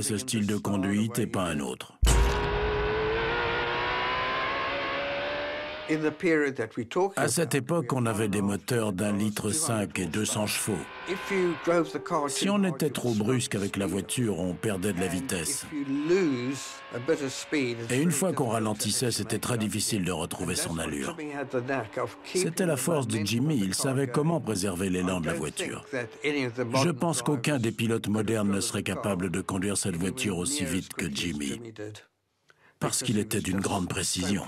ce style de conduite et pas un autre. À cette époque, on avait des moteurs d'1,5 litre et 200 chevaux. Si on était trop brusque avec la voiture, on perdait de la vitesse. Et une fois qu'on ralentissait, c'était très difficile de retrouver son allure. C'était la force de Jimmy, il savait comment préserver l'élan de la voiture. Je pense qu'aucun des pilotes modernes ne serait capable de conduire cette voiture aussi vite que Jimmy, parce qu'il était d'une grande précision.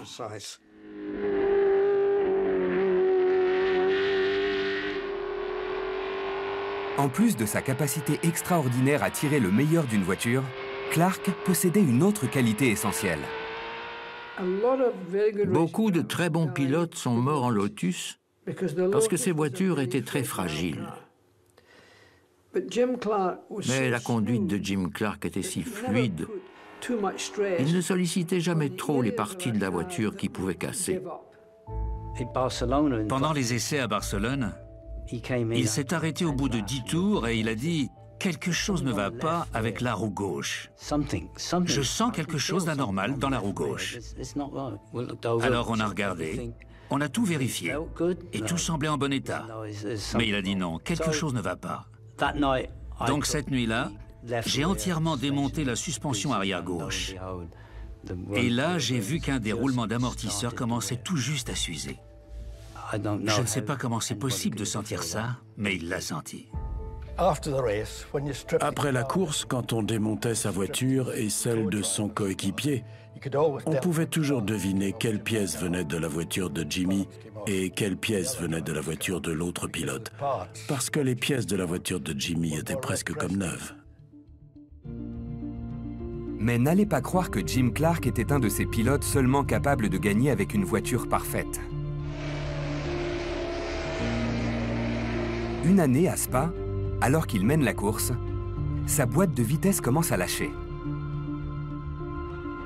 En plus de sa capacité extraordinaire à tirer le meilleur d'une voiture, Clark possédait une autre qualité essentielle. Beaucoup de très bons pilotes sont morts en Lotus parce que ces voitures étaient très fragiles. Mais la conduite de Jim Clark était si fluide. Il ne sollicitait jamais trop les parties de la voiture qui pouvaient casser. Pendant les essais à Barcelone, il s'est arrêté au bout de 10 tours et il a dit « Quelque chose ne va pas avec la roue gauche. Je sens quelque chose d'anormal dans la roue gauche. » Alors on a regardé, on a tout vérifié et tout semblait en bon état. Mais il a dit non, quelque chose ne va pas. Donc cette nuit-là, j'ai entièrement démonté la suspension arrière gauche. Et là, j'ai vu qu'un des roulements d'amortisseur commençait tout juste à s'user. Je ne sais pas comment c'est possible de sentir ça, mais il l'a senti. Après la course, quand on démontait sa voiture et celle de son coéquipier, on pouvait toujours deviner quelle pièce venait de la voiture de Jimmy et quelle pièce venait de la voiture de l'autre pilote, parce que les pièces de la voiture de Jimmy étaient presque comme neuves. Mais n'allez pas croire que Jim Clark était un de ces pilotes seulement capables de gagner avec une voiture parfaite. Une année à Spa, alors qu'il mène la course, sa boîte de vitesse commence à lâcher.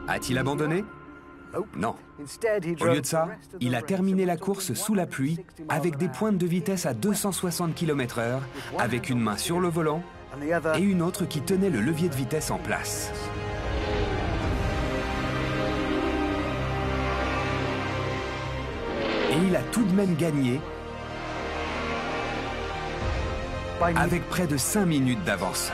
A-t-il abandonné? Non. Au lieu de ça, il a terminé la course sous la pluie, avec des pointes de vitesse à 260 km/h, avec une main sur le volant et une autre qui tenait le levier de vitesse en place. Et il a tout de même gagné avec près de 5 minutes d'avance.